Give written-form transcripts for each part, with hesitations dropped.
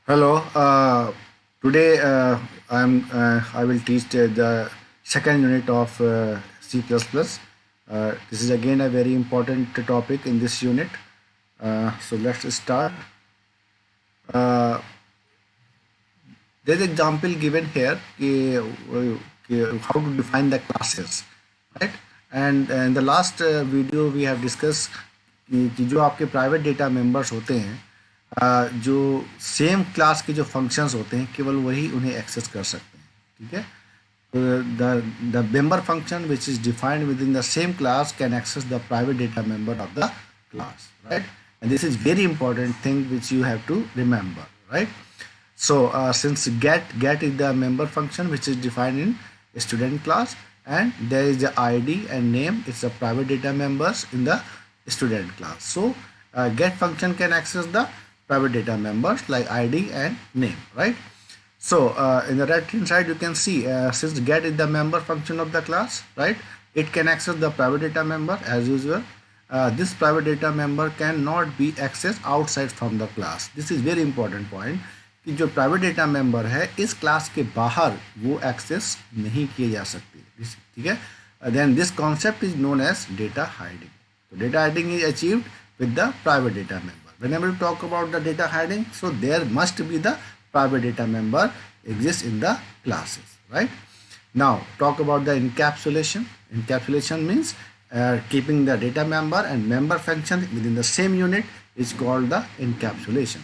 Hello. Today I will teach the second unit of C++. This is again a very important topic in this unit. So let's start. Uh, there's example given here how to define the classes, right? And in the last video we have discussed कि जो आपके private data members होते हैं, जो same class के जो functions होते हैं केवल वही उन्हें एक्सेस कर सकते हैं. ठीक है. The member function which is defined within the same class can access the private data member of the class, right? And this is very important thing which you have to remember, right? So since get is the member function which is defined in a student class, and there is the id and name, it's the private data members in the student class. So get function can access the private data members like id and name, right? So in the right hand side you can see, since get is the member function of the class, right, it can access the private data member as usual. This private data member cannot be accessed outside from the class. This is very important point कि जो private data member है इस class के बाहर वो access नहीं किए जा सकते. ठीक है. Then this concept is known as data hiding. So data hiding is achieved with the private data member. Whenever you talk about the data hiding, so there must be the private data member exists in the classes, right? Now talk about the encapsulation. Encapsulation means keeping the data member and member function within the same unit is called the encapsulation.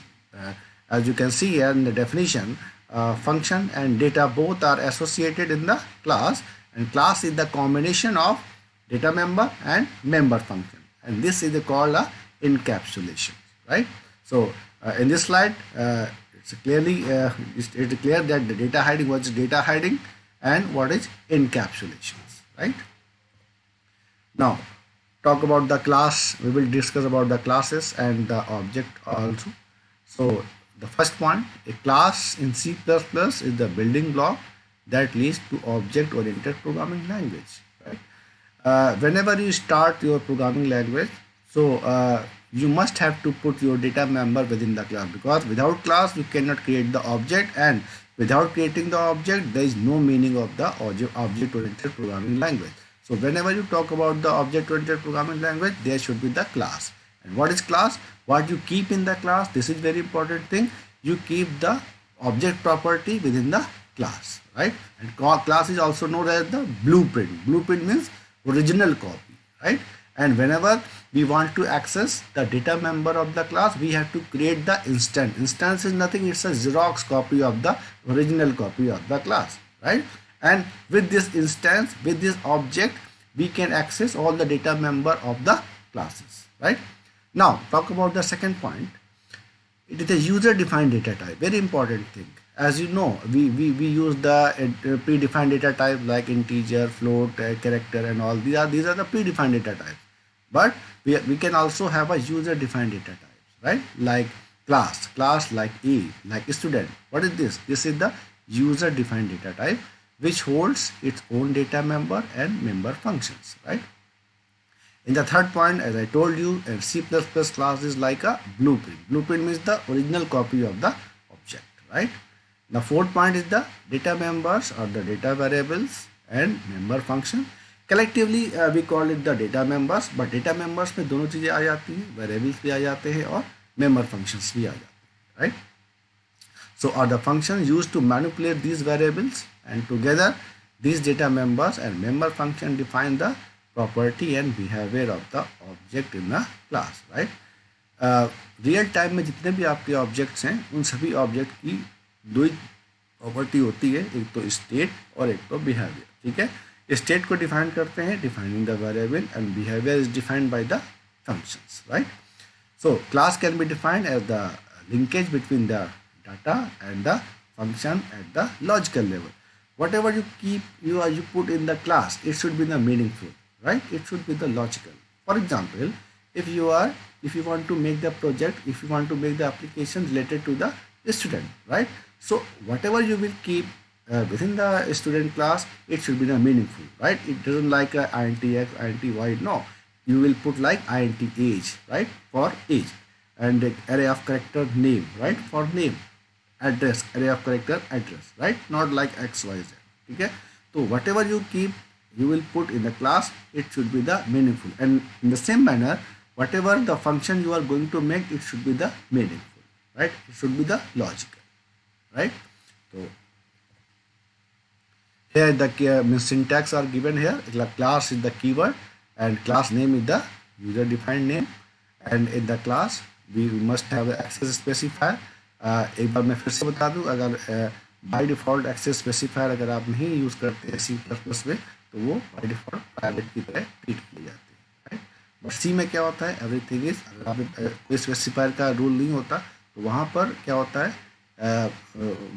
As you can see here in the definition, function and data both are associated in the class, and class is the combination of data member and member function, and this is called a encapsulation, right? So in this slide it's clear that the data hiding, what is data hiding and what is encapsulations, right? Now talk about the class. We will discuss about the classes and the object also. So the first one, a class in C++ is the building block that leads to object oriented programming language, right? Whenever you start your programming language, so you must have to put your data member within the class, because without class you cannot create the object, and without creating the object there is no meaning of the object oriented programming language. So whenever you talk about the object oriented programming language, there should be the class. And what is class? What you keep in the class, this is very important thing. You keep the object property within the class, right? And class is also known as the blueprint. Blueprint means original copy, right? And whenever we want to access the data member of the class, we have to create the instance. Instance is nothing, it's a Xerox copy of the original copy of the class, right? And with this instance, with this object, we can access all the data member of the classes, right? Now talk about the second point. It is a user defined data type, very important thing. As you know, we use the predefined data type like integer, float, character and all. These are the predefined data types. But we can also have a user defined data types, right? Like class like a, like student. What is this? This is the user defined data type which holds its own data member and member functions, right? In the third point, as I told you, a C++ class is like a blueprint. Blueprint means the original copy of the object, right? The fourth point is the data members or the data variables and member function. Collectively we call it the data members, but data members में दोनों चीजें आ जाती हैं, variables भी आ जाते हैं और member functions भी आ जाते हैं, right? So are the functions used to manipulate these variables, and together these data members and member function define the property and behavior of the object in the class, right? Real time में जितने भी आपके objects हैं उन सभी object की दो ही property होती है, एक तो स्टेट और एक तो बिहेवियर. ठीक है. स्टेट को डिफाइन करते हैं defining the variable, and behaviour is defined by the functions, right? So class can be defined as the linkage between the data and the function at the logical level. Whatever you keep, you put in the class, it should be the meaningful, right? It should be the logical. For example, if you want to make the project, if you want to make the application related to the student, right? So whatever you will keep within the student class, it should be the meaningful, right? It doesn't like a int x, int y. No, you will put like int age, right, for age, and the array of character name, right, for name, address, array of character address, right? Not like x y z. ठीक है, तो whatever you keep, you will put in the class, it should be the meaningful, and in the same manner whatever the function you are going to make, it should be the meaningful, right? It should be the logical, right? So here the syntax are given here. Like class is the keyword and class name is the user defined name, and in the class we must have the access specifier. एक बार मैं फिर से बता दूं, अगर by default access specifier अगर आप नहीं यूज़ करते हैं सी प्लस प्लस में, तो वो बाय डिफॉल्ट प्राइवेट की तरह ट्रीट किए जाते हैं, राइट? बट सी में क्या होता है, एवरीथिंग इज, अगर आप कोई स्पेसिफायर का रूल नहीं होता तो वहाँ पर क्या होता है,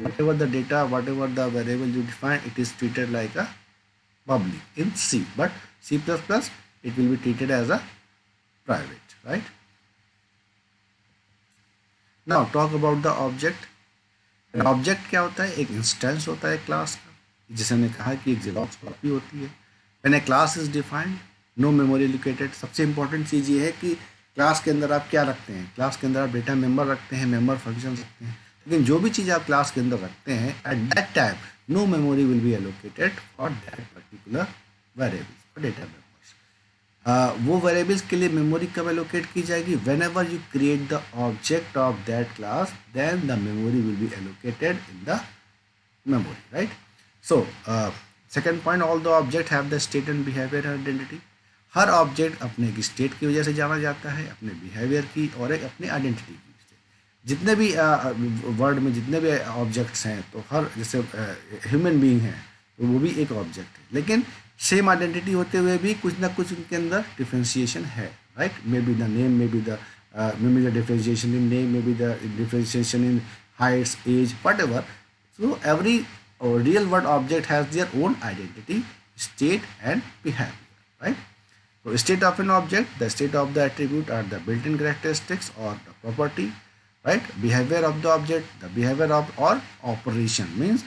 whatever the data, whatever the variable you define, it is treated like a public in C, but C++ it will be treated as a private, right? Now talk about the object. Object क्या होता है, एक instance होता है class का, जिसे हमने कहा कि एक जेरोक्स कॉपी होती है. When a class is defined, no memory allocated. सबसे इंपॉर्टेंट चीज़ ये है कि क्लास के अंदर आप क्या रखते हैं, क्लास के अंदर आप डेटा मेंबर रखते हैं, मेंबर फंक्शन रखते हैं, लेकिन जो भी चीज़ आप क्लास के अंदर रखते हैं, at that time no memory will be allocated for that particular variables और डेटा मेंबर्स. वो वेरिएबल्स के लिए मेमोरी कब एलोकेट की जाएगी, whenever you create the object of that class, then the memory will be allocated in the memory, right? So second point, all the object have the state and behaviour identity. हर object अपने की state की वजह से जाना जाता है, अपने बिहेवियर की और एक अपनी आइडेंटिटी की. जितने भी वर्ल्ड में जितने भी ऑब्जेक्ट्स हैं, तो हर जैसे ह्यूमन बीइंग है तो वो भी एक ऑब्जेक्ट है, लेकिन सेम आइडेंटिटी होते हुए भी कुछ ना कुछ उनके अंदर डिफ्रेंशिएशन है, right? May be the name, may be the differentiation in name, may be the differentiation in heights, age, whatever. So every real world object has their own identity, state and behaviour, right? So state of an object, the state of the attribute are the built-in characteristics or the property, right? Behavior of the object, the behavior of or operation means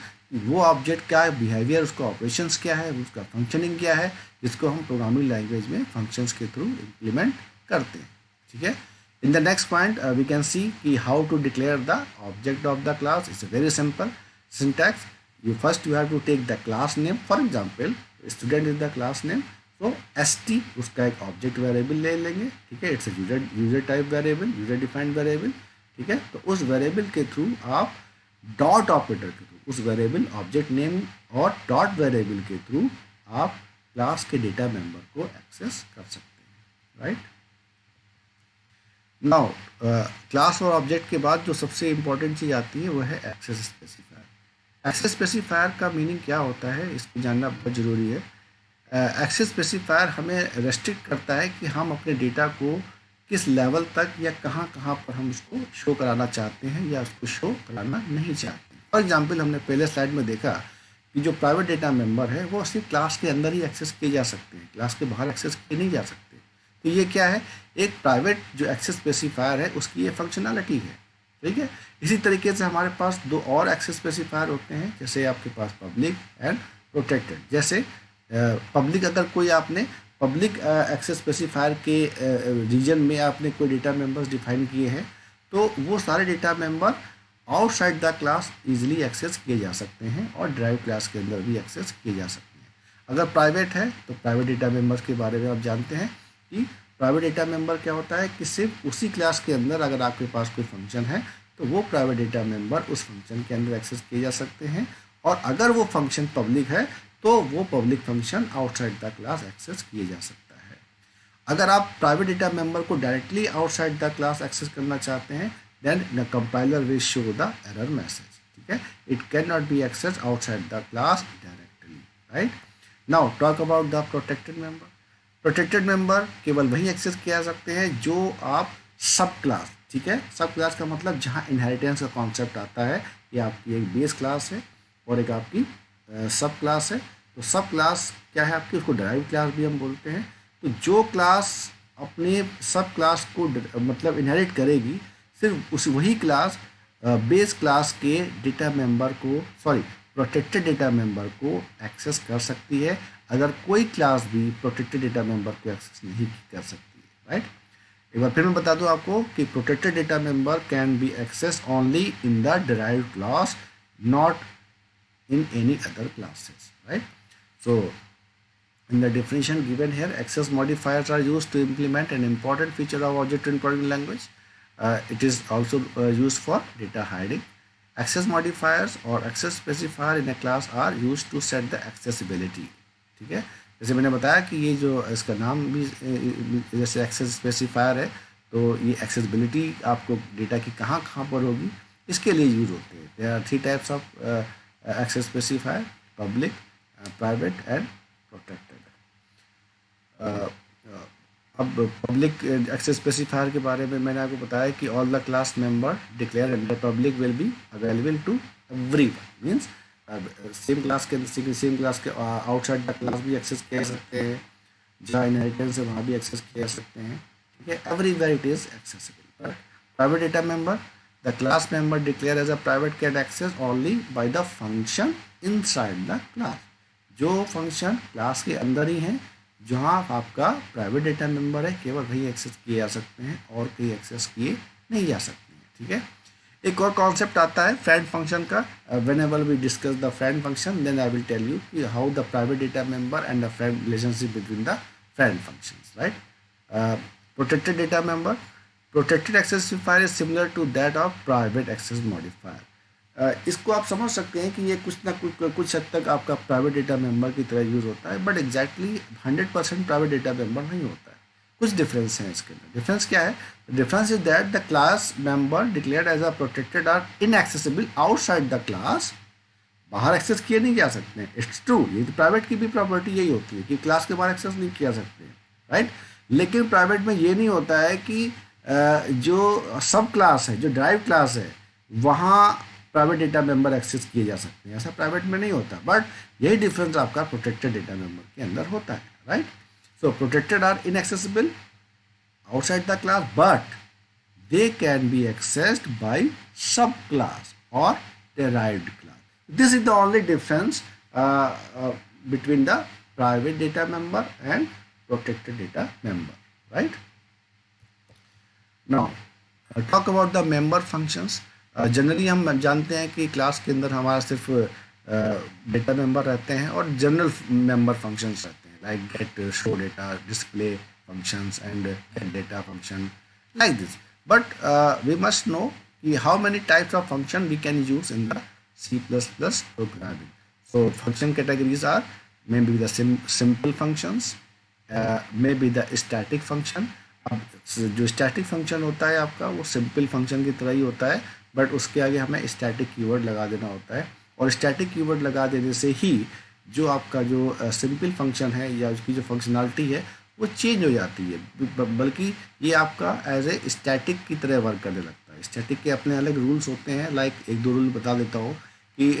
वो object क्या है, behaviour, उसका operations क्या है, उसका functioning क्या है, जिसको हम प्रोग्रामिंग लैंग्वेज में फंक्शंस के थ्रू इम्प्लीमेंट करते हैं. ठीक है. In the next point we can see कि how to declare the object of the class. It's a very simple syntax. You have to take the class name. For example, student is the class name. तो st उसका एक object variable ले लेंगे. ठीक है. It's a user type variable, user defined variable. ठीक है. तो उस वेरिएबल के थ्रू आप डॉट ऑपरेटर के थ्रू उस वेरिएबल ऑब्जेक्ट नेम और डॉट वेरिएबल के थ्रू आप क्लास के डेटा मेंबर को एक्सेस कर सकते हैं. राइट. नाउ क्लास और ऑब्जेक्ट के बाद जो सबसे इंपॉर्टेंट चीज़ आती है वो है एक्सेस स्पेसिफायर. एक्सेस स्पेसिफायर का मीनिंग क्या होता है, इसको जानना बहुत ज़रूरी है. एक्सेस स्पेसिफायर हमें रेस्ट्रिक्ट करता है कि हम अपने डेटा को किस लेवल तक या कहाँ कहाँ पर हम उसको शो कराना चाहते हैं या उसको शो कराना नहीं चाहते. फॉर एग्जांपल, हमने पहले स्लाइड में देखा कि जो प्राइवेट डेटा मेंबर है वो सिर्फ क्लास के अंदर ही एक्सेस किए जा सकते हैं, क्लास के बाहर एक्सेस किए नहीं जा सकते. तो ये क्या है, एक प्राइवेट जो एक्सेस स्पेसिफायर है उसकी ये फंक्शनैलिटी है. ठीक है. इसी तरीके से हमारे पास दो और एक्सेस स्पेसिफायर होते हैं, जैसे आपके पास पब्लिक एंड प्रोटेक्टेड. जैसे पब्लिक, अगर कोई आपने पब्लिक एक्सेस स्पेसिफायर के रीजन में आपने कोई डेटा मेंबर्स डिफाइन किए हैं तो वो सारे data member outside the class easily access किए जा सकते हैं और ड्राइव क्लास के अंदर भी एक्सेस किए जा सकते हैं. अगर प्राइवेट है तो प्राइवेट डेटा मेंबर्स के बारे में आप जानते हैं कि प्राइवेट डेटा मेंबर क्या होता है कि सिर्फ उसी क्लास के अंदर अगर आपके पास कोई फंक्शन है तो वो प्राइवेट डेटा मेंबर उस फंक्शन के अंदर एक्सेस किए जा सकते हैं, और अगर वो फंक्शन पब्लिक है तो वो public function outside the class access किए जा सकता है. अगर आप प्राइवेट डेटा मेंबर को directly outside the class access करना चाहते हैं then the compiler will show the error message. ठीक है. It can not be access outside the class directly. Right. Now talk about the protected member. Protected member केवल वही access किया जा सकते हैं जो आप सब क्लास, ठीक है, सब क्लास का मतलब जहाँ इनहेरिटेंस का कॉन्सेप्ट आता है, ये आपकी एक बेस क्लास है और एक आपकी सब क्लास है. तो सब क्लास क्या है आपकी, उसको ड्राइव क्लास भी हम बोलते हैं. तो जो क्लास अपने सब क्लास को मतलब इनहेरिट करेगी, सिर्फ उस वही क्लास बेस क्लास के डेटा मेंबर को, सॉरी, प्रोटेक्टेड डेटा मेंबर को एक्सेस कर सकती है. अगर कोई क्लास भी प्रोटेक्टेड डेटा मेंबर को एक्सेस नहीं कर सकती है. राइट. एक बार फिर मैं बता दूं आपको कि protected data member can be access only in the derived class, not in any other classes, right? So in the definition given here, access modifiers are used to implement an important feature of object-oriented programming language. It is also used for data hiding. Access modifiers or access specifier in a class are used to set the accessibility. ठीक है, जैसे मैंने बताया कि ये जो इसका नाम भी जैसे एक्सेस स्पेसिफायर है, तो ये एक्सेसिबिलिटी आपको डेटा की कहाँ कहाँ पर होगी इसके लिए यूज होते हैं. There are 3 types of access specifier: public, private and protected. अब पब्लिक एक्सेस स्पेसिफायर के बारे में मैंने आपको बताया कि all the class member declare under public will be available to everyone. Means same class के आउटसाइड द क्लास भी एक्सेस किया जा सकते हैं, जहाँ इनहेरिटेंस है वहाँ भी एक्सेस किया जा सकते हैं. ठीक है, everywhere it is accessible. Private data member, the class member declared as a private can access only by the function inside the class. जो फंक्शन क्लास के अंदर ही है, जहाँ आपका प्राइवेट डेटा मेंबर है, केवल वही एक्सेस किए जा सकते हैं और कहीं एक्सेस किए नहीं जा सकते हैं. ठीक है, एक और कॉन्सेप्ट आता है फ्रेंड फंक्शन का. Whenever we discuss the friend function then I will tell you कि how the private data member and the friend relationship between the friend functions, right. Protected data member, protected access specifier is similar to that of private access modifier. इसको आप समझ सकते हैं कि ये कुछ ना कुछ हद तक आपका प्राइवेट डेटा मेंबर की तरह यूज़ होता है, but exactly 100% private data member नहीं होता है. कुछ डिफरेंस है इसके अंदर. डिफरेंस क्या है? Difference is that the class member declared as a protected are inaccessible outside the class. बाहर एक्सेस किए नहीं जा सकते हैं. इट्स ट्रू, ये तो प्राइवेट की भी प्रॉपर्टी यही होती है कि क्लास के बाहर एक्सेस नहीं किया सकते, राइट. लेकिन प्राइवेट में ये नहीं होता है कि जो सब क्लास है, जो ड्राइव क्लास है, वहाँ प्राइवेट डेटा मेंबर एक्सेस किए जा सकते हैं. ऐसा प्राइवेट में नहीं होता, बट यही डिफरेंस आपका प्रोटेक्टेड डेटा मेंबर के अंदर होता है, राइट. So protected are inaccessible outside the class, but they can be accessed by sub class और derived class. This is the only difference between the private data member and protected data member, right? Now talk about the member functions. Generally हम जानते हैं कि class के अंदर हमारा सिर्फ data member रहते हैं और जनरल मेंबर फंक्शंस रहते हैं, like get, show data, display functions and get data function, like this. But we must know कि how many types of function we can use in the C++ programming. So function categories are maybe the simple functions, maybe the static function. अब जो static function होता है आपका वो simple function की तरह ही होता है, बट उसके आगे हमें स्टैटिक कीवर्ड लगा देना होता है, और स्टैटिक कीवर्ड लगा देने से ही जो आपका जो सिंपल फंक्शन है या उसकी जो फंक्शनैलिटी है वो चेंज हो जाती है, बल्कि ये आपका एज ए स्टैटिक की तरह वर्क करने लगता है. स्टैटिक के अपने अलग रूल्स होते हैं, लाइक एक दो रूल बता देता हूँ कि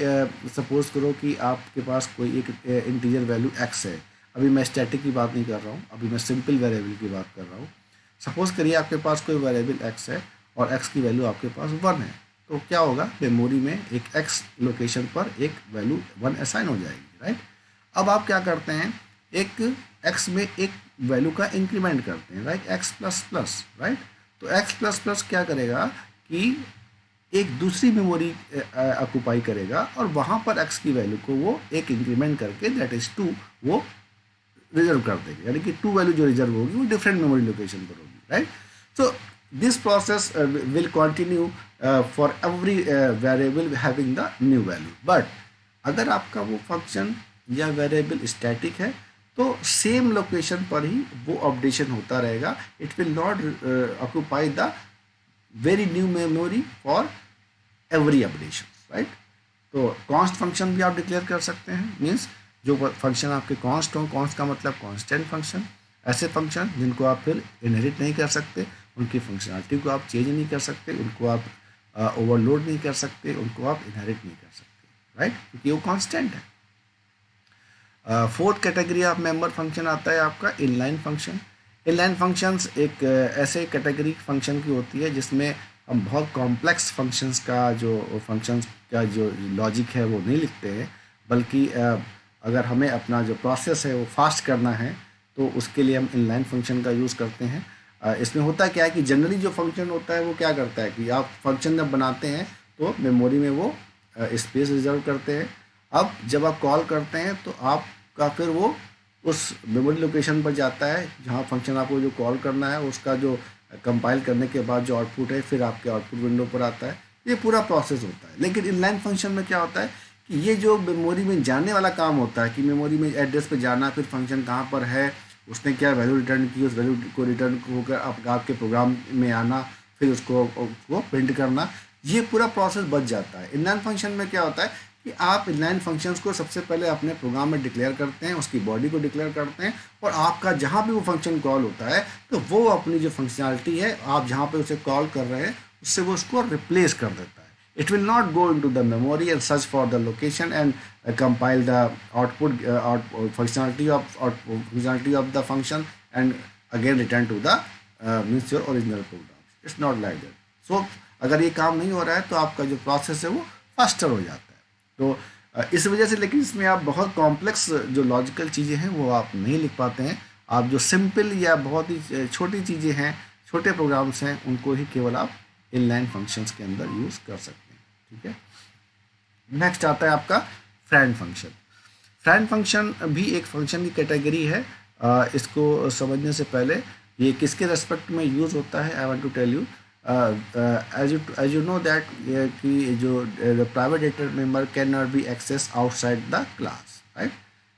सपोज़ करो कि आपके पास कोई एक इंटीजर वैल्यू x है. अभी मैं स्टैटिक की बात नहीं कर रहा हूँ, अभी मैं सिंपल वेरिएबल की बात कर रहा हूँ. सपोज़ करिए आपके पास कोई वेरिएबल x है और x की वैल्यू आपके पास 1 है, तो क्या होगा, मेमोरी में एक x लोकेशन पर एक वैल्यू 1 असाइन हो जाएगी, राइट. अब आप क्या करते हैं, एक x में एक वैल्यू का इंक्रीमेंट करते हैं, like x plus plus, right. तो x प्लस प्लस क्या करेगा कि एक दूसरी मेमोरी ऑक्यूपाई करेगा और वहाँ पर x की वैल्यू को वो एक इंक्रीमेंट करके दैट इज 2 वो रिजर्व कर देगा, यानी कि 2 वैल्यू जो रिजर्व होगी वो डिफरेंट मेमोरी लोकेशन पर होगी, right. So this process will continue for every variable having the new value. But अगर आपका वो फंक्शन या वेरिएबल स्टैटिक है तो सेम लोकेशन पर ही वो अपडेशन होता रहेगा. It will not occupy the very new memory for every updation, right. तो कॉन्स्ट फंक्शन भी आप डिक्लेयर कर सकते हैं, मीन्स जो फंक्शन आपके कॉन्स्ट हों, कॉन्स्ट का मतलब कॉन्स्टेंट फंक्शन. ऐसे फंक्शन जिनको आप फिर इनहेरिट नहीं कर सकते, उनकी फंक्शनलिटी को आप चेंज नहीं कर सकते, उनको आप ओवरलोड नहीं कर सकते, उनको आप इनहेरिट नहीं कर सकते, राइट, क्योंकि वो कॉन्स्टेंट है. Fourth category of member function आता है आपका इनलाइन फंक्शन. इनलाइन फंक्शंस एक ऐसे कैटेगरी फंक्शन की होती है जिसमें हम बहुत कॉम्प्लेक्स फंक्शंस का जो लॉजिक है वो नहीं लिखते हैं, बल्कि अगर हमें अपना जो प्रोसेस है वो फास्ट करना है तो उसके लिए हम इनलाइन फंक्शन का यूज़ करते हैं. इसमें होता क्या है कि जनरली जो फंक्शन होता है वो क्या करता है कि आप फंक्शन जब बनाते हैं तो मेमोरी में वो स्पेस रिजर्व करते हैं। अब जब आप कॉल करते हैं तो आपका फिर वो उस मेमोरी लोकेशन पर जाता है जहाँ फंक्शन आपको जो कॉल करना है, उसका जो कंपाइल करने के बाद जो आउटपुट है फिर आपके आउटपुट विंडो पर आता है। ये पूरा प्रोसेस होता है। लेकिन इनलाइन फंक्शन में क्या होता है कि ये जो मेमोरी में जाने वाला काम होता है कि मेमोरी में एड्रेस पे जाना, फिर फंक्शन कहाँ पर है, उसने क्या वैल्यू रिटर्न की, उस वैल्यू को रिटर्न होकर आपके प्रोग्राम में आना, फिर उसको प्रिंट करना, ये पूरा प्रोसेस बच जाता है। इनलाइन फंक्शन में क्या होता है कि आप इनलाइन फंक्शंस को सबसे पहले अपने प्रोग्राम में डिक्लेयर करते हैं, उसकी बॉडी को डिक्लेयर करते हैं, और आपका जहाँ भी वो फंक्शन कॉल होता है तो वो अपनी जो फंक्शनैलिटी है आप जहाँ पे उसे कॉल कर रहे हैं उससे वो उसको रिप्लेस कर देता है। It will not go into the memory and search for the location and compile the output functionality of the function and again return to the means your original program. It's not like that. So अगर ये काम नहीं हो रहा है तो आपका जो प्रोसेस है वो फास्टर हो जाता है। तो इस वजह से, लेकिन इसमें आप बहुत कॉम्प्लेक्स जो लॉजिकल चीज़ें हैं वो आप नहीं लिख पाते हैं। आप जो सिंपल या बहुत ही छोटी चीज़ें हैं, छोटे प्रोग्राम्स हैं, उनको ही केवल आप इनलाइन फंक्शंस के अंदर यूज़ कर सकते हैं। ठीक है। नेक्स्ट आता है आपका फ्रेंड फंक्शन। फ्रेंड फंक्शन भी एक फंक्शन की कैटेगरी है। इसको समझने से पहले ये किसके रेस्पेक्ट में यूज़ होता है, I want to tell you. As you know that कि जो private data member can not be access outside the class, right.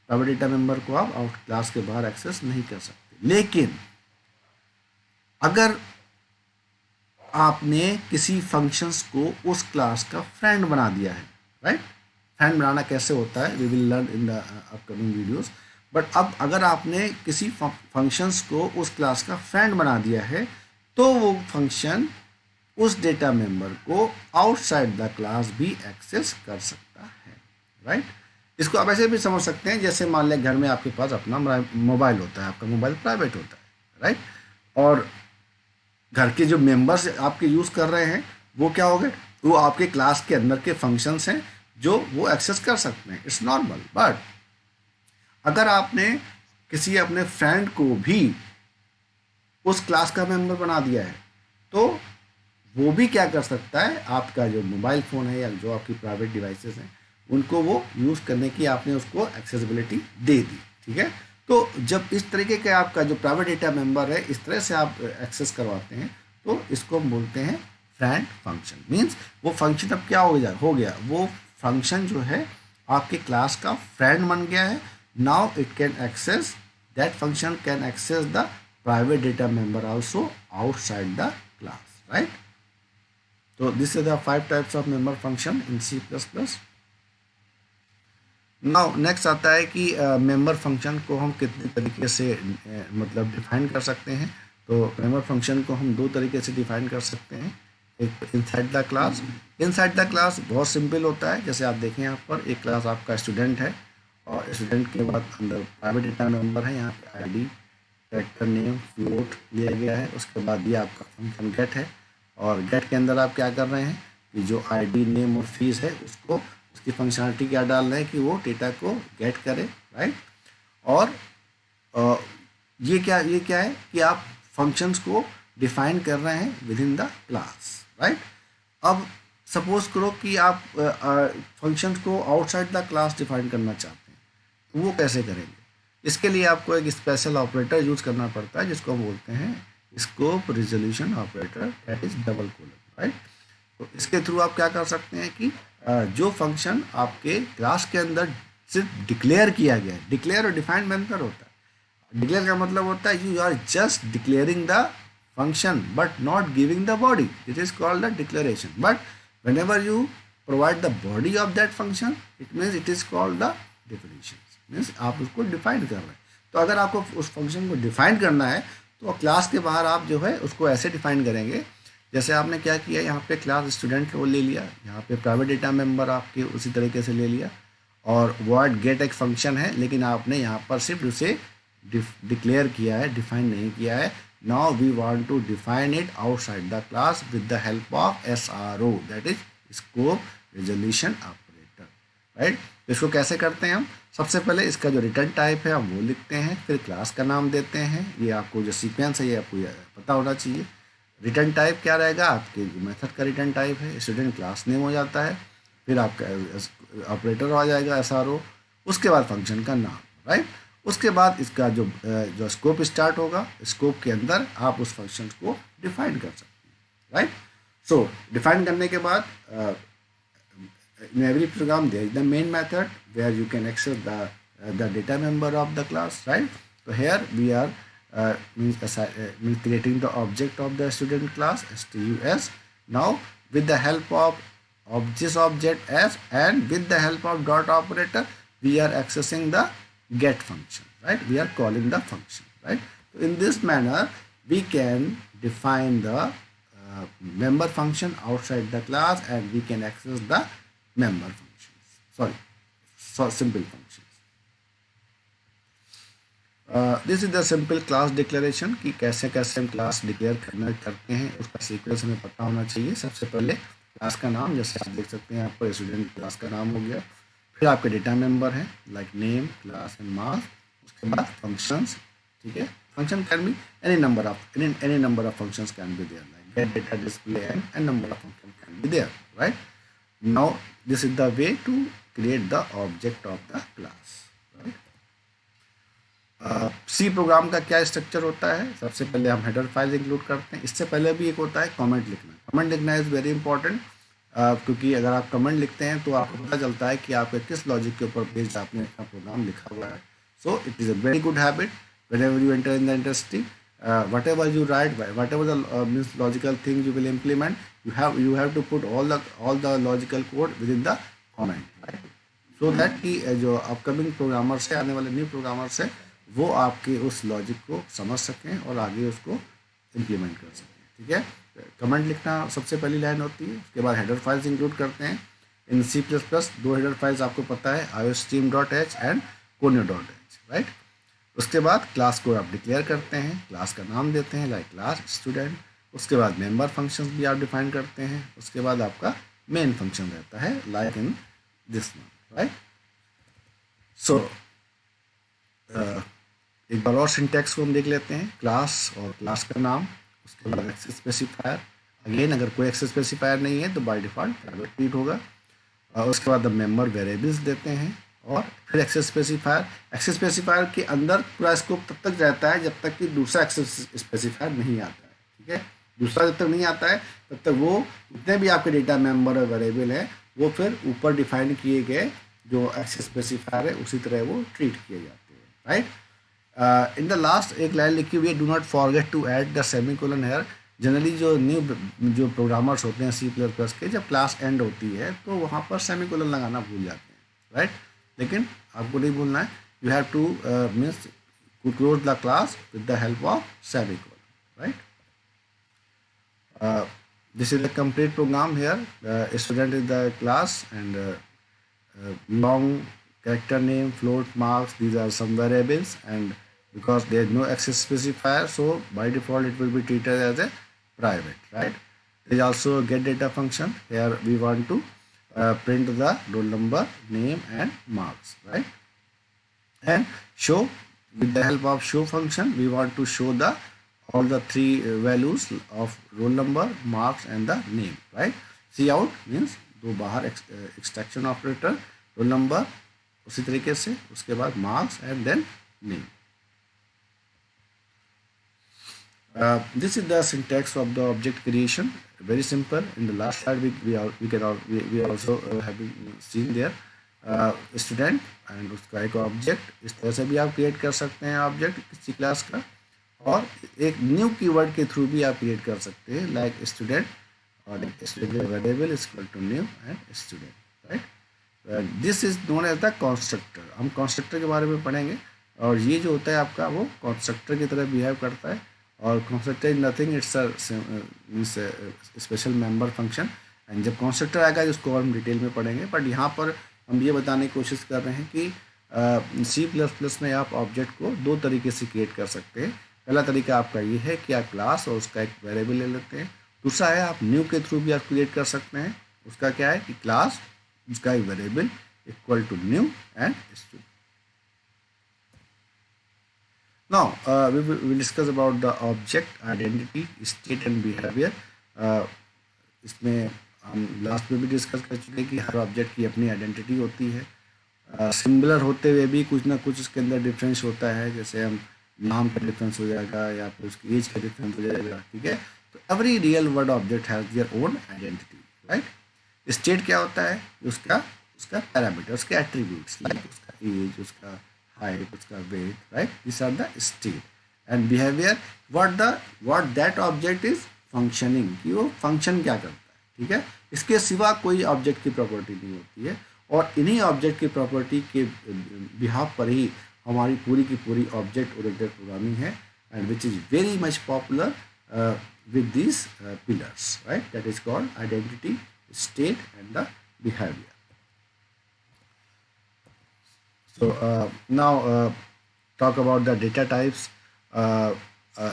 Private data member को आप आउट क्लास के बाहर एक्सेस नहीं कर सकते। लेकिन अगर आपने किसी फंक्शंस को उस क्लास का फ्रेंड बना दिया है, राइट। फ्रेंड बनाना कैसे होता है we will learn in the upcoming videos. But अब अगर आपने किसी फंक्शंस को उस क्लास का फ्रेंड बना दिया है तो वो फंक्शन उस डेटा मेंबर को आउटसाइड द क्लास भी एक्सेस कर सकता है, राइट। इसको आप ऐसे भी समझ सकते हैं, जैसे मान लें घर में आपके पास अपना मोबाइल होता है, आपका मोबाइल प्राइवेट होता है, राइट। और घर के जो मेंबर्स आपके यूज़ कर रहे हैं वो क्या हो गए, वो आपके क्लास के अंदर के फंक्शंस हैं जो वो एक्सेस कर सकते हैं। It's normal. बट अगर आपने किसी अपने फ्रेंड को भी उस क्लास का मेंबर बना दिया है तो वो भी क्या कर सकता है, आपका जो मोबाइल फ़ोन है या जो आपकी प्राइवेट डिवाइसेस हैं उनको वो यूज़ करने की आपने उसको एक्सेसिबिलिटी दे दी। ठीक है। तो जब इस तरीके का आपका जो प्राइवेट डेटा मेंबर है इस तरह से आप एक्सेस करवाते हैं तो इसको हम बोलते हैं फ्रेंड फंक्शन। मीन्स वो फंक्शन अब क्या हो गया, वो फंक्शन जो है आपके क्लास का फ्रेंड बन गया है। Now it can access, that function can access the private data member also outside the class, right. तो this is the 5 types of member function in C++। Now next आता है कि मेंबर फंक्शन को हम कितने तरीके से मतलब डिफाइन कर सकते हैं। तो मेंबर फंक्शन को हम 2 तरीके से डिफाइन कर सकते हैं। एक inside the class. Inside the class बहुत सिंपल होता है, जैसे आप देखें यहाँ पर एक क्लास आपका स्टूडेंट है और स्टूडेंट के बाद अंदर प्राइवेट डेटा मेंबर है, यहाँ पे ID, कैरेक्टर नेम, फ्लोट लिया गया है। उसके बाद ये आपका फंक्शन गेट है और गेट के अंदर आप क्या कर रहे हैं कि जो ID, नेम और फीस है उसको उसकी फंक्शनलिटी क्या डाल रहे हैं कि वो डेटा को गेट करे, राइट। और ये क्या है कि आप फंक्शंस को डिफाइन कर रहे हैं with in the class, right. अब सपोज करो कि आप फंक्शंस को आउटसाइड द क्लास डिफाइन करना चाहते हैं, तो वो कैसे करेंगे। इसके लिए आपको एक स्पेशल ऑपरेटर यूज करना पड़ता है जिसको हम बोलते हैं scope resolution operator, that is double colon, right. तो इसके थ्रू आप क्या कर सकते हैं कि जो फंक्शन आपके क्लास के अंदर सिर्फ डिक्लेयर किया गया है, डिक्लेयर और डिफाइन में अंतर होता है। डिक्लेयर का मतलब होता है you are just declaring the function but not giving the body, it is called the declaration. But whenever you provide the body of that function it means it is called the definition, means आप उसको define कर रहे हैं। तो अगर आपको उस function को डिफाइन करना है तो क्लास के बाहर आप जो है उसको ऐसे डिफाइन करेंगे, जैसे आपने क्या किया, यहाँ पे क्लास स्टूडेंट को ले लिया, यहाँ पे प्राइवेट डेटा मेंबर आपके उसी तरीके से ले लिया और void get एक फंक्शन है लेकिन आपने यहाँ पर सिर्फ उसे डिक्लेयर किया है, डिफाइन नहीं किया है। Now we want to define it outside the class with the help of SRO, that is scope resolution operator, right. इसको कैसे करते हैं हम? सबसे पहले इसका जो रिटर्न टाइप है हम वो लिखते हैं, फिर क्लास का नाम देते हैं। ये आपको जो सीक्वेंस है ये आपको पता होना चाहिए। रिटर्न टाइप क्या रहेगा? आपके जो मेथड का रिटर्न टाइप है, स्टूडेंट क्लास नेम हो जाता है, फिर आपका ऑपरेटर आ जाएगा SRO, उसके बाद फंक्शन का नाम, राइट। उसके बाद इसका जो स्कोप स्टार्ट होगा, स्कोप के अंदर आप उस फंक्शन को डिफाइन कर सकते हैं, राइट। सो डिफाइन करने के बाद in every program there is the main method where you can access the data member of the class, right. So here we are means creating the object of the student class STUS. Now with the help of this object S and with the help of dot operator we are accessing the get function, right. We are calling the function, right. So in this manner we can define the member function outside the class and we can access the member functions, so simple functions. This is the simple class declaration कि कैसे कैसे हम class declare करते हैं, उसका sequence हमें पता होना चाहिए। सबसे पहले क्लास का नाम, जैसे आप देख सकते हैं आपको स्टूडेंट क्लास का नाम हो गया, फिर आपके डेटा मेंबर है like name, class and marks, उसके बाद फंक्शंस, ठीक है। Function can be any number of functions can be there, like get, data, display and number of functions can be there, right. Now this is the way to create the object of the class, right. C program का क्या structure होता है? सबसे पहले हम header file include करते हैं। इससे पहले भी एक होता है कमेंट लिखना। कमेंट लिखना इज़ वेरी इंपॉर्टेंट, क्योंकि अगर आप कमेंट लिखते हैं तो आपको पता चलता है कि आपके किस लॉजिक के ऊपर बेस्ड आपने अपना प्रोग्राम लिखा हुआ है। So it is a very good habit whenever you enter in the industry, whatever you write, whatever the means logical thing you will implement, you have to put all the logical code within the comment, right. So that कि जो upcoming programmers है, आने वाले new programmers है, वो आपके उस logic को समझ सकें और आगे उसको इम्प्लीमेंट कर सकें, ठीक है। कमेंट लिखना सबसे पहली लाइन होती है। उसके बाद हेडर फाइल्स इंक्लूड करते हैं। इन C++ दो हेडर फाइल्स आपको पता है, iostream.h एंड conio.h, राइट। उसके बाद क्लास को आप डिक्लेयर करते हैं, क्लास का नाम देते हैं लाइक क्लास स्टूडेंट। उसके बाद मेंबर फंक्शंस भी आप डिफाइन करते हैं। उसके बाद आपका मेन फंक्शन रहता है like in this one, right. So एक बार और सिंटैक्स को हम देख लेते हैं। क्लास और क्लास का नाम, उसके बाद एक्सेस स्पेसिफायर। अगेन अगर कोई एक्सेस स्पेसिफायर नहीं है तो बाय डिफॉल्ट प्राइवेट रीड होगा। उसके बाद मेंबर वेरिएबल्स देते हैं और फिर एक्सेस स्पेसिफायर। एक्सेस स्पेसिफायर के अंदर पूरा स्कोप तब तक रहता है जब तक कि दूसरा एक्सेस स्पेसिफायर नहीं आता है, ठीक है। दूसरा जब तक नहीं आता है तब तक वो जितने भी आपके डेटा मेंबर और वेरिएबल हैं वो फिर ऊपर डिफाइन किए गए जो एक्सेस स्पेसिफायर है उसी तरह वो ट्रीट किए जाते हैं, राइट। इन द लास्ट एक लाइन लिखी हुई है, do not forget to add the semicolon here. Generally जो प्रोग्रामर्स होते हैं C++ के, जब क्लास एंड होती है तो वहाँ पर सेमीकोलन लगाना भूल जाते हैं, राइट। लेकिन आपको नहीं भूलना है, you have to means close the class with the help of semicolon, right. This is the complete program here. Student is the class and long character name, float, marks, these are some variables, and because there is no access specifier, so by default it will be treated as a private, right. There is also a get data function. Here we want to print the roll number, name and marks, right. And show, with the help of show function we want to show the all the three values of roll number, marks and the name, right. Cout means दो बाहर extraction operator, roll number उसी तरीके से, उसके बाद marks and then name. This is the syntax of the object creation, very simple. In the last slide we also have seen there student and उसका एक object. इस तरह से भी आप क्रिएट कर सकते हैं ऑब्जेक्ट किसी क्लास का, और एक न्यू कीवर्ड के थ्रू भी आप क्रिएट कर सकते हैं लाइक स्टूडेंट और student variable is equal to new and student, right. This is known as the constructor. हम कंस्ट्रक्टर के बारे में पढ़ेंगे, और ये जो होता है आपका वो कंस्ट्रक्टर की तरह बिहेव करता है। और constructor is nothing, it's means special member function. And जब कंस्ट्रक्टर आएगा उसको और हम डिटेल में पढ़ेंगे, बट यहाँ पर हम ये बताने की कोशिश कर रहे हैं कि C++ में आप ऑब्जेक्ट को दो तरीके से क्रिएट कर सकते हैं। पहला तरीका आपका ये है कि आप क्लास और उसका एक वेरिएबल ले लेते हैं। दूसरा है आप न्यू के थ्रू भी आप क्रिएट कर सकते हैं। उसका क्या है कि क्लास, उसका एक variable, equal to new and string. Now we will discuss about the object, identity, state and behavior. इसमें हम लास्ट में भी डिस्कस कर चुके हैं कि हर ऑब्जेक्ट की अपनी आइडेंटिटी होती है. सिमिलर होते हुए भी कुछ ना कुछ उसके अंदर डिफरेंस होता है. जैसे हम नाम का डिफरेंस हो जाएगा या फिर उसकी एज का डिफरेंस हो जाएगा. ठीक है. तो every real world object has their own identity. Right. State क्या होता है? उसका उसका पैरामीटर, उसके एट्रीब्यूट्स, लाइक उसका एज, उसका हाइट, उसका weight. Right. This are the state. And behaviour, what that object is functioning, कि वो फंक्शन क्या करता है. ठीक है. इसके सिवा कोई ऑब्जेक्ट की प्रॉपर्टी नहीं होती है. और इन्हीं ऑब्जेक्ट की प्रॉपर्टी के बिहाफ पर ही हमारी पूरी की पूरी ऑब्जेक्ट ओरिएंटेड प्रोग्रामिंग है, and which is very much popular with these pillars, right? That is called identity, state and the behavior. So now talk about the data types.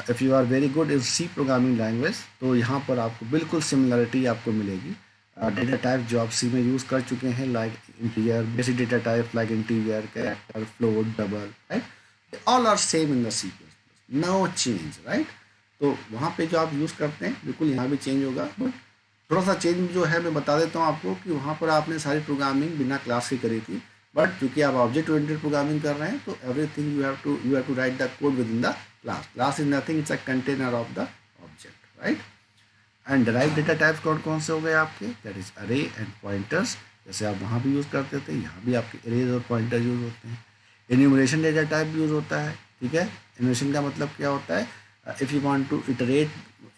If you are very good in C programming language, तो यहाँ पर आपको बिल्कुल similarity आपको मिलेगी. Data type जो आप C में यूज़ कर चुके हैं, like integer, basic data type like integer, character, float, double. Right. All are same in the C++. No change. Right. तो वहाँ पे जो आप यूज़ करते हैं बिल्कुल यहाँ भी चेंज होगा, बट थोड़ा सा चेंज जो है मैं बता देता हूँ आपको कि वहाँ पर आपने सारी प्रोग्रामिंग बिना क्लास की करी थी, बट क्योंकि आप ऑब्जेक्ट ओरिएंटेड प्रोग्रामिंग कर रहे हैं तो everything you have to write the code within the class. Class is nothing, it's a container of the object. Right. And derive data types कौन कौन से हो गए आपके? That is array and pointers. जैसे आप वहाँ भी यूज़ करते थे, यहाँ भी आपके अरेज और पॉइंटर यूज़ होते हैं. एन्यूमरेशन डेटा टाइप यूज़ होता है. ठीक है. एन्यूमरेशन का मतलब क्या होता है? If you want to iterate,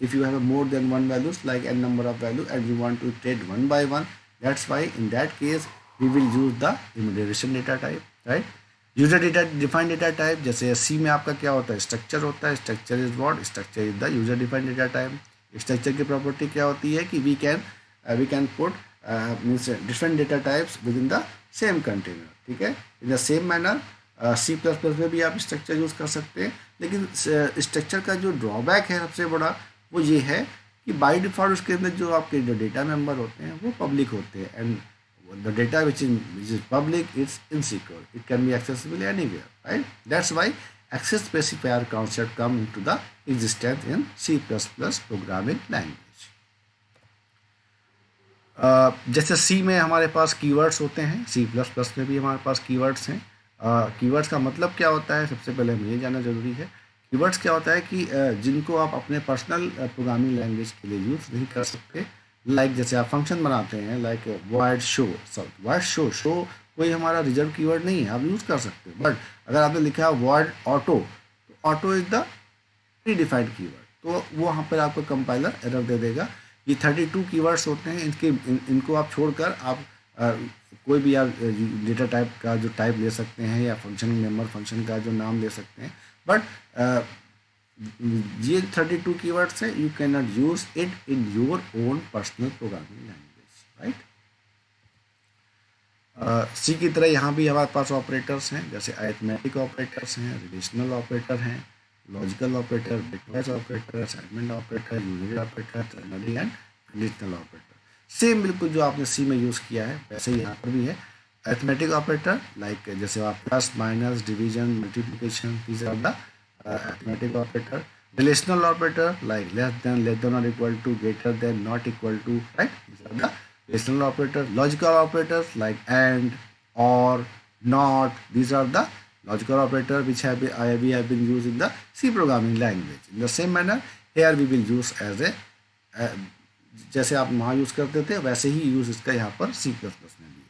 if you have a more than one values like n number of value and you want to iterate one by one, that's why in that case we will use the enumeration data type. Right. User data defined data type, जैसे C में आपका क्या होता है? Structure होता है. Structure is what? Structure is the user defined data type. Structure की property क्या होती है कि we can put means different data types within the same container. ठीक है. In the same manner C++ में भी आप स्ट्रक्चर यूज़ कर सकते हैं, लेकिन स्ट्रक्चर का जो ड्रॉबैक है सबसे बड़ा वो ये है कि बाय डिफ़ॉल्ट उसके अंदर जो आपके जो डेटा मेंबर होते हैं वो पब्लिक होते हैं, and the data which is public is insecure. It can be accessible anywhere. Right. That's why access specifier concept come into the existence in C++ programming language. जैसे C में हमारे पास keywords होते हैं, C++ में भी हमारे पास कीवर्ड्स हैं. Keywords का मतलब क्या होता है? सबसे पहले हमें ये जानना ज़रूरी है. कीवर्ड्स क्या होता है कि जिनको आप अपने पर्सनल प्रोग्रामिंग लैंग्वेज के लिए यूज़ नहीं कर सकते. लाइक जैसे आप फंक्शन बनाते हैं, like void show. Void show कोई हमारा रिजर्व कीवर्ड नहीं है, आप यूज़ कर सकते हो. बट अगर आपने लिखा है वॉइड ऑटो, तो auto is the pre defined keyword, तो वो वहाँ पर आपको कंपाइलर एरर दे देगा. ये 32 कीवर्ड्स होते हैं. इनको आप छोड़कर आप कोई भी आप डेटा टाइप का जो टाइप ले सकते हैं या फंक्शन मेंबर फंक्शन का जो नाम ले सकते हैं. बट ये 32 कीवर्ड्स हैं. You can not use it in your own personal programming language. Right. C की तरह यहाँ भी हमारे पास ऑपरेटर्स हैं, जैसे अरिथमेटिक ऑपरेटर्स हैं, रिलेशनल ऑपरेटर हैं, logical operator, bitwise operator, assignment operator, union operator, ternary and conditional operator. Same बिल्कुल जो आपने सी में यूज़ किया है वैसे ही यहाँ पर भी है. अरिथमेटिक ऑपरेटर लाइक जैसे आप plus, minus, division, multiplication, these are the arithmetic operator. Relational operator like less than or equal to, greater than, not equal to. Right. These are the relational operator. Logical operators like and, or, not. These are the logical operator which we have been used in the C programming language. In the same manner here we will use as a जैसे आप वहाँ use करते थे वैसे ही use इसका यहाँ पर C++ में भी है.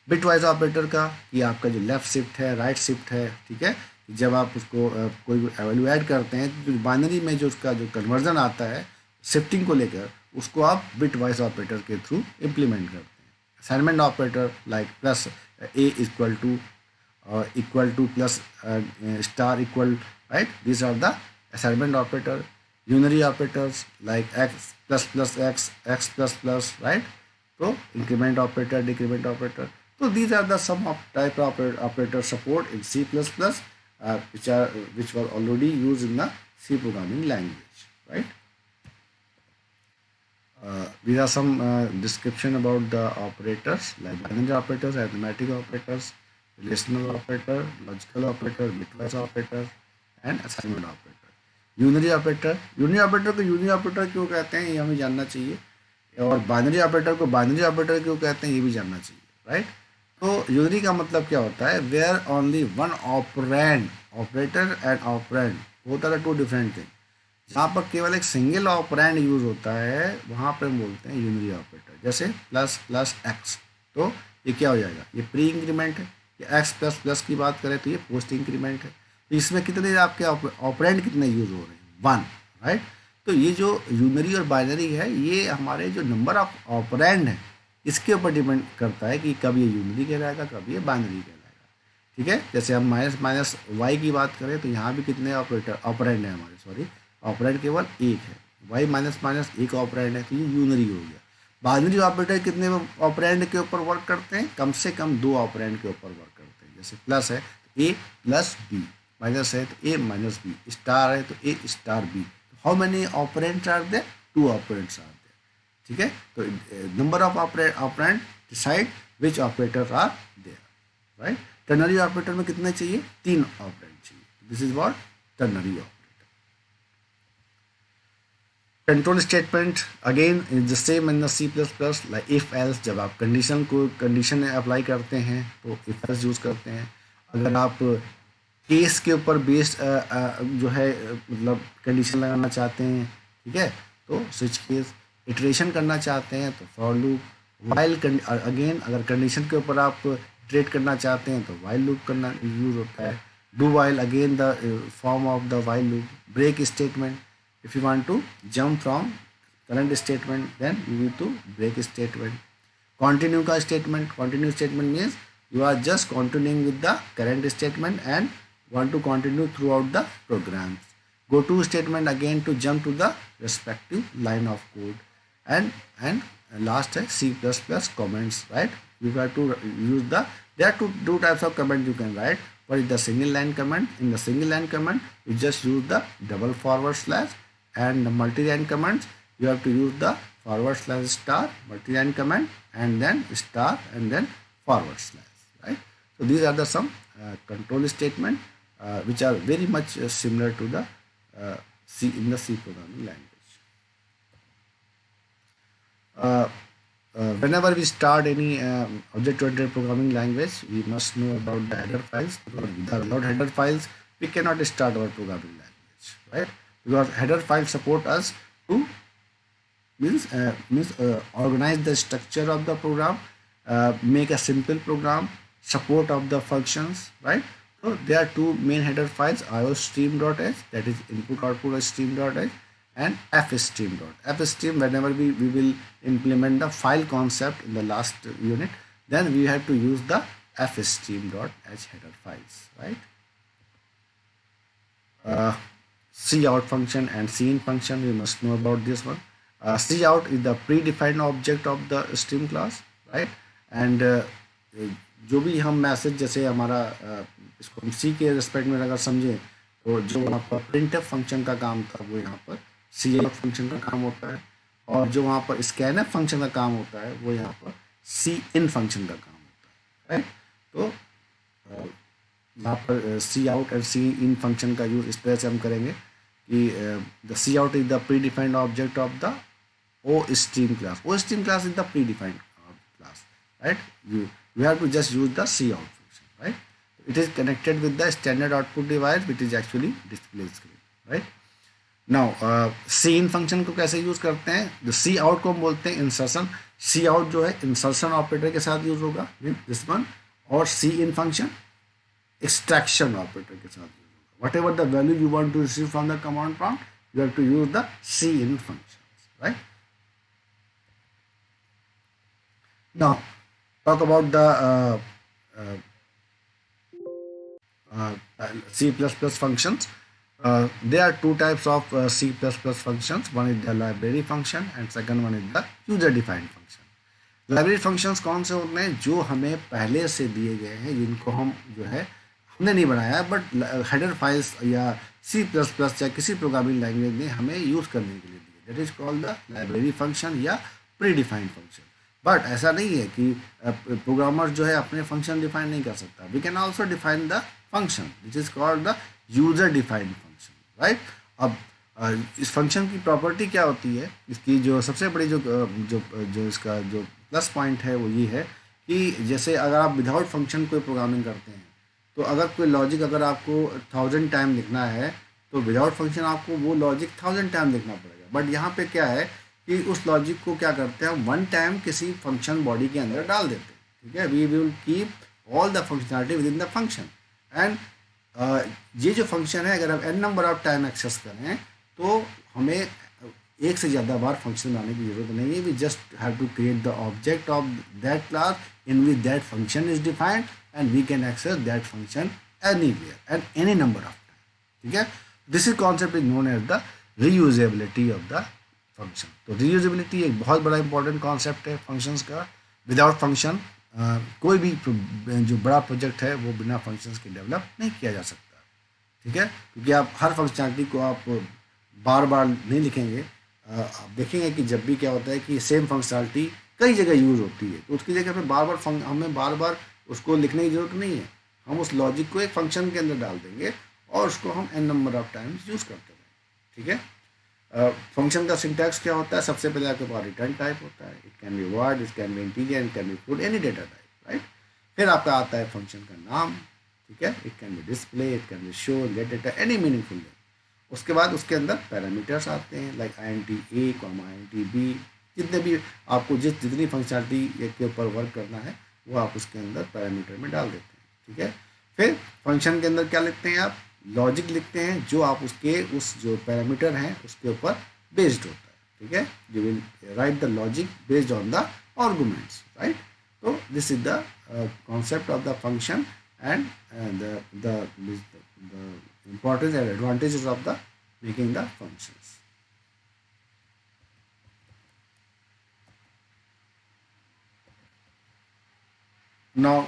बिटवाइज ऑपरेटर का कि आपका जो लेफ्ट शिफ्ट है, राइट शिफ्ट है. ठीक है. जब आप उसको कोई वैल्यू ऐड करते हैं तो बाइनरी में जो उसका जो कन्वर्जन आता है शिफ्टिंग को लेकर, उसको आप बिटवाइज ऑपरेटर के थ्रू इम्प्लीमेंट करते हैं. Assignment operator like plus A equal to plus star equal. Right. These are the assignment operator. Unary operators like x plus plus x plus plus. Right. So increment operator, decrement operator. So these are the some of type of operator support in C++, which were already used in the C programming language. Right. These are some description about the operators like binary operators, arithmetic operators, relational operator, logical operator, bitwise operator, and assignment operator. Unary operator को unary operator क्यों कहते हैं ये हमें जानना चाहिए, और binary operator को बाइनरी ऑपरेटर क्यों कहते हैं ये भी जानना चाहिए, राइट। तो यूनरी का मतलब क्या होता है, where only one operand, operator and operand both are two different thing. जहाँ पर केवल एक सिंगल ऑपरेंड यूज होता है वहाँ पर हम बोलते हैं यूनरी ऑपरेटर। जैसे प्लस प्लस एक्स, तो ये क्या हो जाएगा, ये प्री इंक्रीमेंट है। या एक्स प्लस प्लस की बात करें तो ये पोस्ट इंक्रीमेंट है। तो इसमें कितने आपके ऑपरेंड कितने यूज हो रहे हैं, वन, राइट। तो ये जो यूनरी और बाइनरी है ये हमारे जो नंबर ऑफ ऑपरेंड है इसके ऊपर डिपेंड करता है कि कब ये यूनरी कहलाएगा कब ये बाइनरी कहलाएगा, ठीक है। जैसे हम माइनस माइनस वाई की बात करें तो यहाँ भी कितने ऑपरेटर ऑपरेंड है हमारे, सॉरी ऑपरेंड केवल एक है, वाई माइनस माइनस एक ऑपरेंड है, तो ये यूनरी हो गया। बाइनरी ऑपरेटर कितने ऑपरेंड के ऊपर वर्क करते हैं, कम से कम दो ऑपरेंड के ऊपर वर्क करते हैं। जैसे प्लस है तो ए प्लस बी, माइनस है तो ए माइनस बी, स्टार है तो a star b. How many operands are there, two operands are there, ठीक है। तो number of operand decide which operator are there, right. Ternary operator में कितने चाहिए, तीन ऑपरेंड चाहिए, this is what ternary operator. Control statement again is the same in the C plus plus, like if else. जब आप condition apply करते हैं तो इफ एल्स यूज करते हैं। अगर आप केस के ऊपर बेस्ड जो है मतलब कंडीशन लगाना चाहते हैं, ठीक है, तो स्विच केस। इटरेशन करना चाहते हैं तो फॉर लूप। वाइल अगेन अगर कंडीशन के ऊपर आप ट्रेड करना चाहते हैं तो वाइल लूप करना यूज होता है। Do while again the form of the while loop. Break statement, if you want to jump from current statement then you need to break statement. Continue का statement, continue statement means you are just continuing with the current statement and want to continue throughout the programs. Go to statement again to jump to the respective line of code. And last है C++ comments, right. You have to use the, there are two types of comment you can write. What is the single line command? In the single line command you just use the double forward slash, and the multi-line commands you have to use the forward slash star multi-line command and then star and then forward slash, right. So these are the some control statement which are very much similar to the C in the C programming language. Whenever we start any object-oriented programming language, we must know about the header files. Without header files, we cannot start our programming language, right? Because header files support us to organize the structure of the program, make a simple program, support of the functions, right. So there are two main header files, iostream.h, that is input output stream.h, and fstream. Fstream, whenever we will implement the file concept in the last unit, then we have to use the fstream.h header files, right. Cout function and cin function, we must know about this one. Cout is the predefined object of the stream class, right. And जो भी हम message, जैसे हमारा इसको हम सी के respect में अगर समझें तो जो वहाँ पर printf फंक्शन का काम था वो यहाँ पर cout फंक्शन का काम होता है, और जो वहाँ पर scanf फंक्शन का काम होता है वो यहाँ पर cin फंक्शन का काम होता है, राइट। तो यहाँ पर cout और cin फंक्शन का यूज इस तरह से हम करेंगे कि the cout is the predefined object of the OStream class. OStream class is the predefined class, right. You have to just use the cout function, right. It is connected with the standard output device which is actually display screen, right. Now cin function को कैसे use करते हैं, the cout को हम बोलते हैं insertion. cout जो है insertion ऑपरेटर के साथ यूज होगा, this one, और cin function extraction ऑपरेटर के साथ यूज होगा. Whatever the value you want to receive from the command prompt, you have to use the cin functions, right. Now talk about the C++ functions. There are two types of C++ functions. One is the library function and second one is the user defined function. Library functions कौन से होते हैं, जो हमें पहले से दिए गए हैं, जिनको हम जो है हमने नहीं बनाया बट हेडर फाइल्स या C++ या किसी प्रोग्रामिंग लैंग्वेज ने हमें यूज़ करने के लिए दिए. That is called the library function या प्री डिफाइंड फंक्शन। बट ऐसा नहीं है कि प्रोग्रामर जो है अपने फंक्शन डिफाइन नहीं कर सकता। We can also define the function which is called the user defined function, right. अब इस फंक्शन की प्रॉपर्टी क्या होती है, इसकी जो सबसे बड़ी जो इसका जो प्लस पॉइंट है वो ये है कि जैसे अगर आप विदाउट फंक्शन कोई प्रोग्रामिंग करते हैं, तो अगर कोई लॉजिक अगर आपको 1000 टाइम लिखना है, तो विदाउट फंक्शन आपको वो लॉजिक 1000 टाइम लिखना पड़ेगा। बट यहाँ पे क्या है कि उस लॉजिक को क्या करते हैं, 1 टाइम किसी फंक्शन बॉडी के अंदर डाल देते हैं, ठीक है। We will keep all the functionality within the function. एंड ये जो फंक्शन है, अगर हम n number of time access करें तो हमें एक से ज़्यादा बार फंक्शन बनाने की जरूरत नहीं है। We just have to create the object of that class in which that function is defined and we can access that function anywhere and any number of time, ठीक है। This is concept is known as the reusability of the function. तो reusability एक बहुत बड़ा important concept है functions का। Without function कोई भी जो बड़ा प्रोजेक्ट है वो बिना फंक्शंस के डेवलप नहीं किया जा सकता, ठीक है। क्योंकि आप हर फंक्शनलिटी को आप बार बार नहीं लिखेंगे। आप देखेंगे कि जब भी क्या होता है कि सेम फंक्शनलिटी कई जगह यूज़ होती है, तो उसकी जगह पे हमें बार बार उसको लिखने की ज़रूरत नहीं है। हम उस लॉजिक को एक फंक्शन के अंदर डाल देंगे और उसको हम n number of times use करते रहेंगे, ठीक है। फंक्शन का सिंटैक्स क्या होता है, सबसे पहले आपके पास रिटर्न टाइप होता है। It can B word, it can B integer, it can B float, any data type, right. फिर आपका आता है फंक्शन का नाम, ठीक है। It can B display, it can B show, gate data, any meaningful name. उसके बाद उसके अंदर पैरामीटर्स आते हैं like INT A, INT B। जितने भी आपको जितनी फंक्शनलिटी के ऊपर वर्क करना है वो आप उसके अंदर पैरामीटर में डाल देते हैं, ठीक है। फिर फंक्शन के अंदर क्या लिखते हैं आप, लॉजिक लिखते हैं जो आप उसके उस जो पैरामीटर हैं उसके ऊपर बेस्ड होता है, ठीक है। You will write the logic based on the arguments, right. तो this is the concept of the function and the importance and advantages of the making the functions. Now